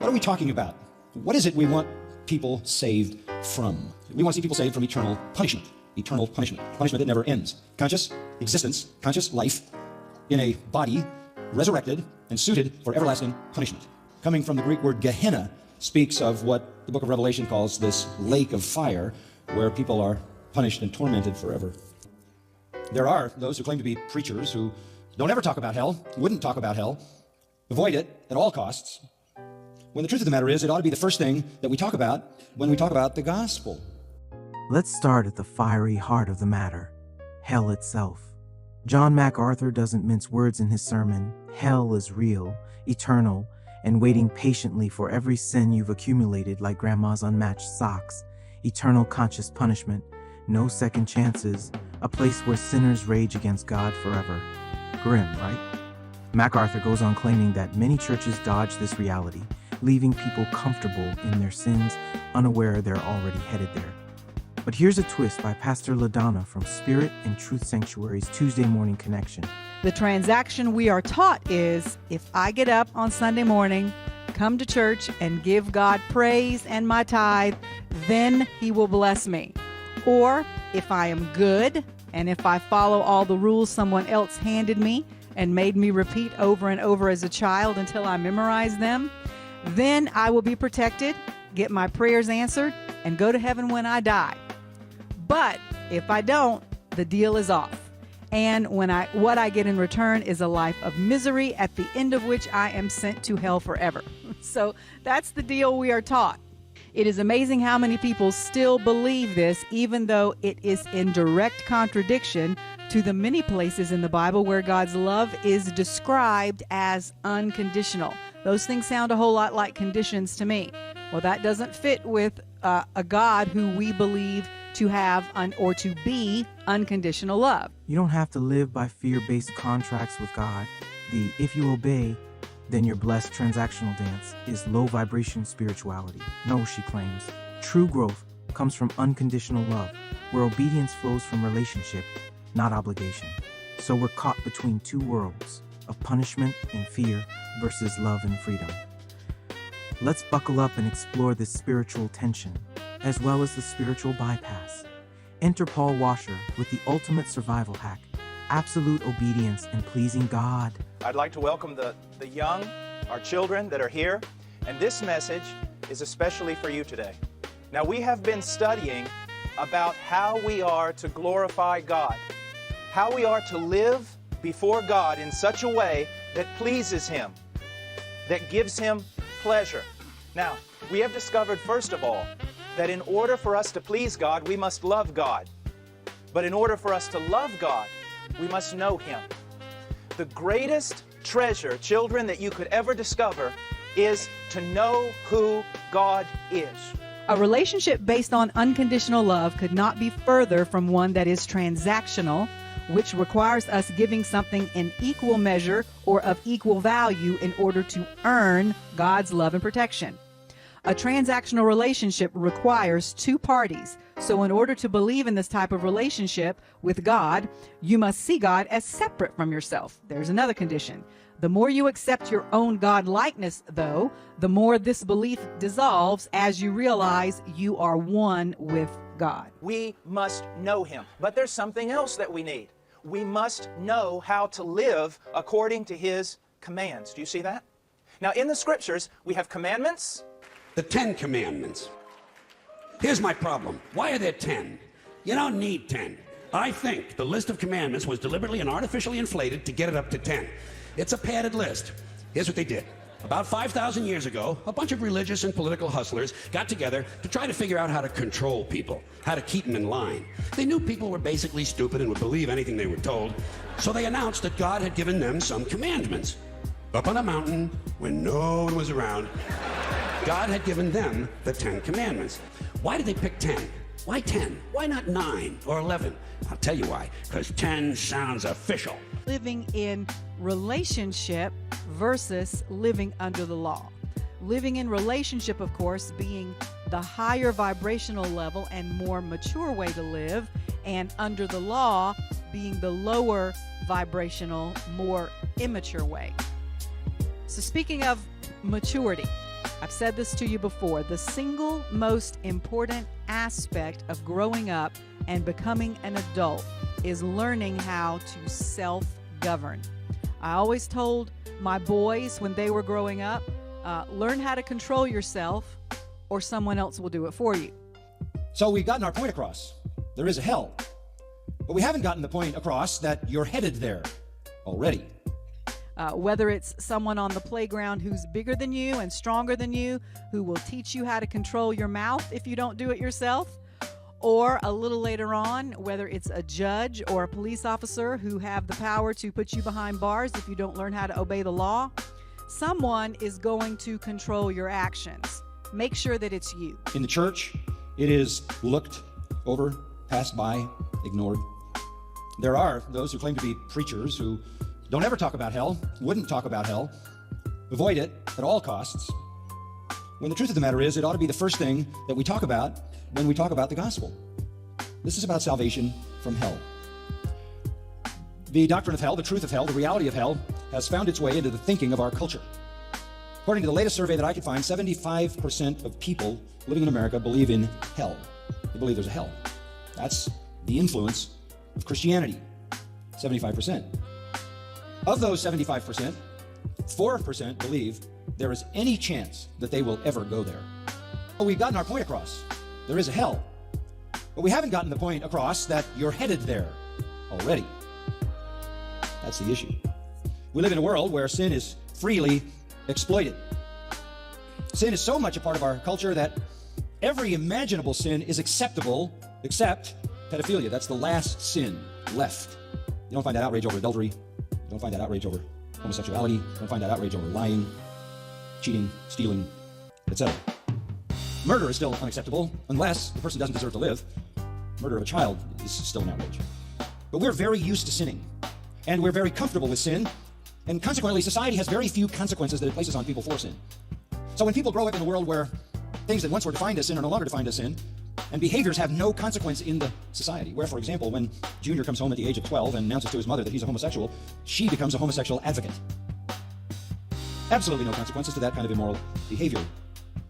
What are we talking about? What is it we want people saved from? We want to see people saved from eternal punishment. Eternal punishment. Punishment that never ends. Conscious existence, conscious life in a body resurrected and suited for everlasting punishment. Coming from the Greek word Gehenna, speaks of what the book of Revelation calls this lake of fire, where people are punished and tormented forever. There are those who claim to be preachers who don't ever talk about hell, wouldn't talk about hell, avoid it at all costs, when the truth of the matter is, it ought to be the first thing that we talk about when we talk about the gospel. Let's start at the fiery heart of the matter, hell itself. John MacArthur doesn't mince words in his sermon. Hell is real, eternal, and waiting patiently for every sin you've accumulated like grandma's unmatched socks. Eternal conscious punishment, no second chances, a place where sinners rage against God forever. Grim, right? MacArthur goes on claiming that many churches dodge this reality, leaving people comfortable in their sins, unaware they're already headed there. But here's a twist by Pastor LaDonna from Spirit and Truth Sanctuary's Tuesday Morning Connection. The transaction we are taught is, if I get up on Sunday morning, come to church and give God praise and my tithe, then He will bless me. Or if I am good, and if I follow all the rules someone else handed me and made me repeat over and over as a child until I memorize them, then I will be protected, get my prayers answered, and go to heaven when I die. But if I don't, the deal is off. And what I get in return is a life of misery, at the end of which I am sent to hell forever. So that's the deal we are taught. It is amazing how many people still believe this, even though it is in direct contradiction to the many places in the Bible where God's love is described as unconditional. Those things sound a whole lot like conditions to me. Well, that doesn't fit with a God who we believe to have or to be unconditional love. You don't have to live by fear-based contracts with God. The if you obey, then you're blessed transactional dance is low-vibration spirituality. No, she claims. True growth comes from unconditional love, where obedience flows from relationship, not obligation. So we're caught between two worlds of punishment and fear versus love and freedom. Let's buckle up and explore this spiritual tension, as well as the spiritual bypass. Enter Paul Washer with the ultimate survival hack, absolute obedience and pleasing God. I'd like to welcome the young, our children that are here, and this message is especially for you today. Now, we have been studying about how we are to glorify God, how we are to live before God in such a way that pleases Him, that gives Him pleasure. Now, we have discovered, first of all, that in order for us to please God, we must love God. But in order for us to love God, we must know Him. The greatest treasure, children, that you could ever discover is to know who God is. A relationship based on unconditional love could not be further from one that is transactional, which requires us giving something in equal measure or of equal value in order to earn God's love and protection. A transactional relationship requires two parties. So in order to believe in this type of relationship with God, you must see God as separate from yourself. There's another condition. The more you accept your own God-likeness, though, the more this belief dissolves as you realize you are one with God. We must know Him. But there's something else that we need. We must know how to live according to His commands. Do you see that? Now, in the Scriptures, we have commandments. The 10 Commandments. Here's my problem. Why are there 10? You don't need 10. I think the list of commandments was deliberately and artificially inflated to get it up to 10. It's a padded list. Here's what they did. About 5,000 years ago, a bunch of religious and political hustlers got together to try to figure out how to control people, how to keep them in line. They knew people were basically stupid and would believe anything they were told, so they announced that God had given them some commandments. Up on a mountain, when no one was around, God had given them the 10 Commandments. Why did they pick 10? Why 10? Why not 9 or 11? I'll tell you why. Because 10 sounds official. Living in relationship versus living under the law. Living in relationship, of course, being the higher vibrational level and more mature way to live, and under the law being the lower vibrational, more immature way. So speaking of maturity, I've said this to you before. The single most important aspect of growing up and becoming an adult is learning how to self-govern. I always told my boys when they were growing up, learn how to control yourself or someone else will do it for you. So we've gotten our point across. There is a hell. But we haven't gotten the point across that you're headed there already. Whether it's someone on the playground who's bigger than you and stronger than you, who will teach you how to control your mouth if you don't do it yourself, or a little later on, whether it's a judge or a police officer who have the power to put you behind bars if you don't learn how to obey the law, someone is going to control your actions. Make sure that it's you. In the church, it is looked over, passed by, ignored. There are those who claim to be preachers who don't ever talk about hell, wouldn't talk about hell, avoid it at all costs, when the truth of the matter is it ought to be the first thing that we talk about when we talk about the gospel. This is about salvation from hell. The doctrine of hell, the truth of hell, the reality of hell has found its way into the thinking of our culture. According to the latest survey that I could find, 75% of people living in America believe in hell. They believe there's a hell. That's the influence of Christianity, 75%. Of those 75%, 4% believe there is any chance that they will ever go there. Well, we've gotten our point across. There is a hell. But we haven't gotten the point across that you're headed there already. That's the issue. We live in a world where sin is freely exploited. Sin is so much a part of our culture that every imaginable sin is acceptable except pedophilia. That's the last sin left. You don't find that outrage over adultery. You don't find that outrage over homosexuality. You don't find that outrage over lying, cheating, stealing, etc. Murder is still unacceptable unless the person doesn't deserve to live. Murder of a child is still an outrage. But we're very used to sinning, and we're very comfortable with sin, and consequently society has very few consequences that it places on people for sin. So when people grow up in a world where things that once were defined as sin are no longer defined as sin, and behaviors have no consequence in the society, where, for example, when Junior comes home at the age of 12 and announces to his mother that he's a homosexual, she becomes a homosexual advocate. Absolutely no consequences to that kind of immoral behavior.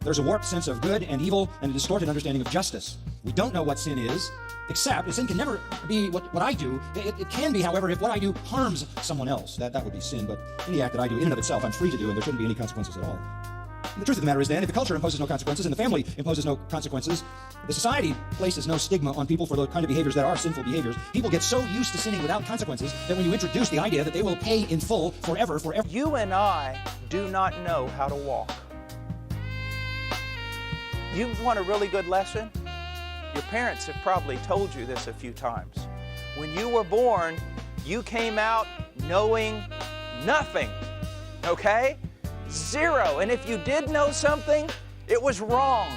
There's a warped sense of good and evil and a distorted understanding of justice. We don't know what sin is, except sin can never be what I do. It can be, however, if what I do harms someone else. That would be sin, but any act that I do in and of itself, I'm free to do, and there shouldn't be any consequences at all. And the truth of the matter is then, if the culture imposes no consequences and the family imposes no consequences, the society places no stigma on people for the kind of behaviors that are sinful behaviors. People get so used to sinning without consequences that when you introduce the idea that they will pay in full forever. You and I do not know how to walk. You want a really good lesson? Your parents have probably told you this a few times. When you were born, you came out knowing nothing, okay? Zero. And if you did know something, it was wrong.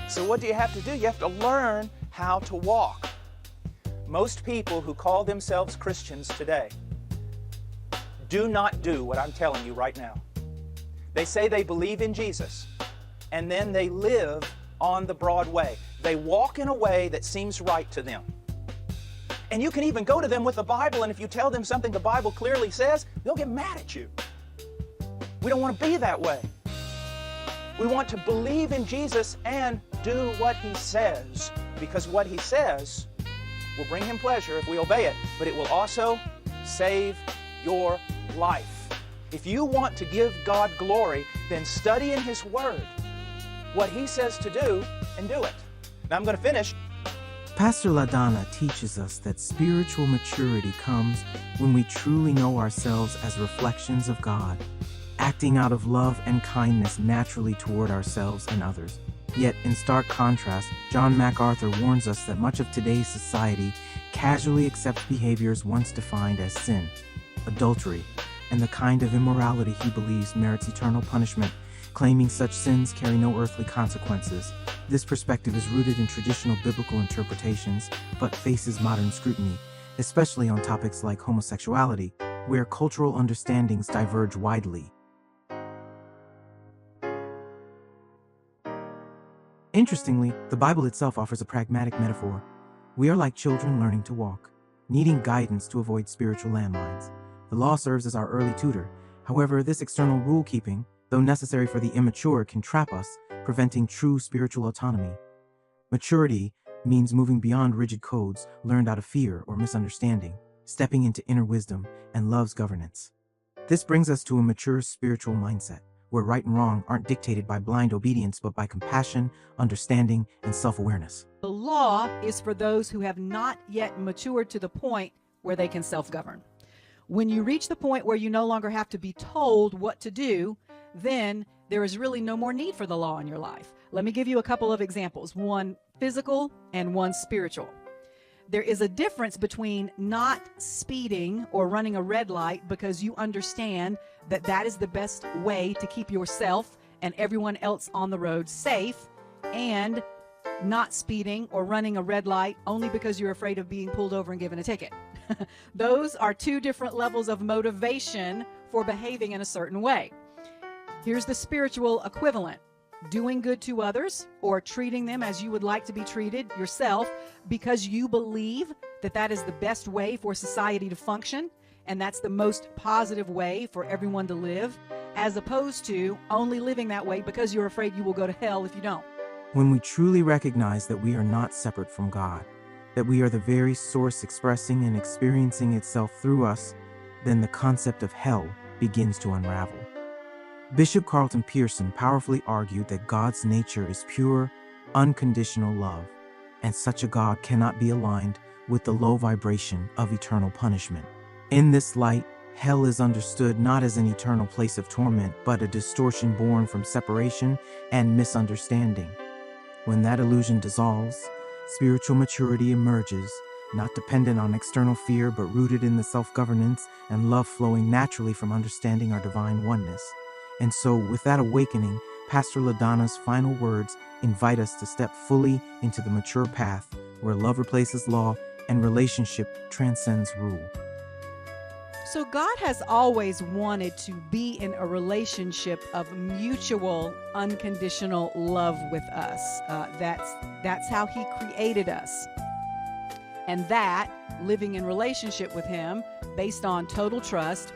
So what do you have to do? You have to learn how to walk. Most people who call themselves Christians today do not do what I'm telling you right now. They say they believe in Jesus, and then they live on the broad way. They walk in a way that seems right to them. And you can even go to them with the Bible, and if you tell them something the Bible clearly says, they'll get mad at you. We don't want to be that way. We want to believe in Jesus and do what He says, because what He says will bring Him pleasure if we obey it, but it will also save your life. If you want to give God glory, then study in His Word what He says to do and do it. Now I'm going to finish. Pastor LaDonna teaches us that spiritual maturity comes when we truly know ourselves as reflections of God, acting out of love and kindness naturally toward ourselves and others. Yet, in stark contrast, John MacArthur warns us that much of today's society casually accepts behaviors once defined as sin, adultery, and the kind of immorality he believes merits eternal punishment, claiming such sins carry no earthly consequences. This perspective is rooted in traditional biblical interpretations, but faces modern scrutiny, especially on topics like homosexuality, where cultural understandings diverge widely. Interestingly, the Bible itself offers a pragmatic metaphor. We are like children learning to walk, needing guidance to avoid spiritual landmines. The law serves as our early tutor. However, this external rule-keeping, though necessary for the immature, can trap us, preventing true spiritual autonomy. Maturity means moving beyond rigid codes learned out of fear or misunderstanding, stepping into inner wisdom and love's governance. This brings us to a mature spiritual mindset, where right and wrong aren't dictated by blind obedience but by compassion, understanding, and self-awareness. The law is for those who have not yet matured to the point where they can self-govern. When you reach the point where you no longer have to be told what to do, then there is really no more need for the law in your life. Let me give you a couple of examples, one physical and one spiritual. There is a difference between not speeding or running a red light because you understand that that is the best way to keep yourself and everyone else on the road safe, and not speeding or running a red light only because you're afraid of being pulled over and given a ticket. Those are two different levels of motivation for behaving in a certain way. Here's the spiritual equivalent. Doing good to others or treating them as you would like to be treated yourself because you believe that that is the best way for society to function and that's the most positive way for everyone to live, as opposed to only living that way because you're afraid you will go to hell if you don't. When we truly recognize that we are not separate from God, that we are the very source expressing and experiencing itself through us, then the concept of hell begins to unravel. Bishop Carlton Pearson powerfully argued that God's nature is pure, unconditional love, and such a God cannot be aligned with the low vibration of eternal punishment. In this light, hell is understood not as an eternal place of torment, but a distortion born from separation and misunderstanding. When that illusion dissolves, spiritual maturity emerges, not dependent on external fear, but rooted in the self-governance and love flowing naturally from understanding our divine oneness. And so, with that awakening, Pastor LaDonna's final words invite us to step fully into the mature path where love replaces law and relationship transcends rule. So God has always wanted to be in a relationship of mutual, unconditional love with us. That's how He created us. And that, living in relationship with Him, based on total trust,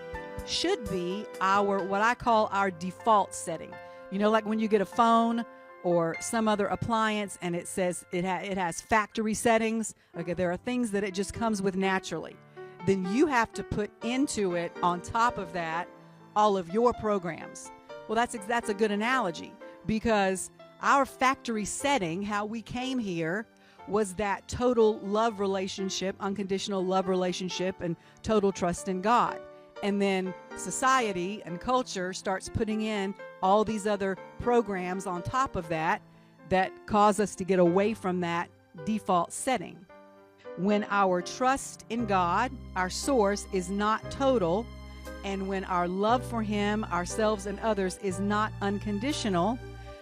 should be what I call our default setting. You know, like when you get a phone or some other appliance and it says it has factory settings. Okay, there are things that it just comes with naturally. Then you have to put into it, on top of that, all of your programs. Well, that's a good analogy, because our factory setting, how we came here, was that total love relationship, unconditional love relationship, and total trust in God. And then society and culture starts putting in all these other programs on top of that cause us to get away from that default setting. When our trust in God, our source, is not total, and when our love for Him, ourselves, and others is not unconditional,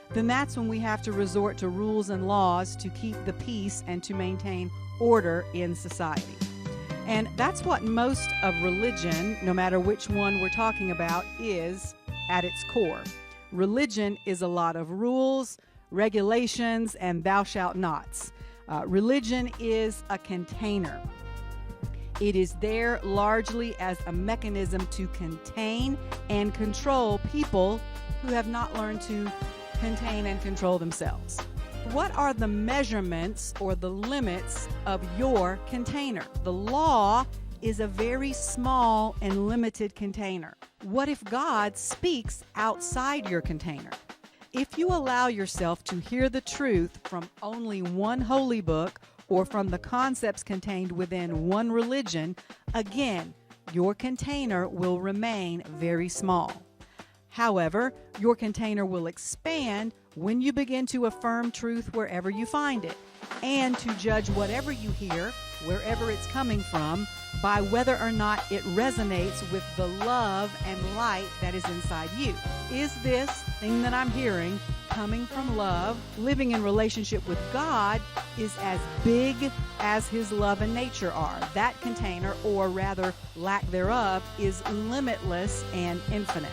then that's when we have to resort to rules and laws to keep the peace and to maintain order in society. And that's what most of religion, no matter which one we're talking about, is at its core. Religion is a lot of rules, regulations, and thou shalt nots. Religion is a container. It is there largely as a mechanism to contain and control people who have not learned to contain and control themselves. What are the measurements or the limits of your container? The law is a very small and limited container. What if God speaks outside your container? If you allow yourself to hear the truth from only one holy book or from the concepts contained within one religion, again, your container will remain very small. However, your container will expand when you begin to affirm truth wherever you find it, and to judge whatever you hear, wherever it's coming from, by whether or not it resonates with the love and light that is inside you. Is this thing that I'm hearing coming from love? Living in relationship with God is as big as His love and nature are. That container, or rather lack thereof, is limitless and infinite.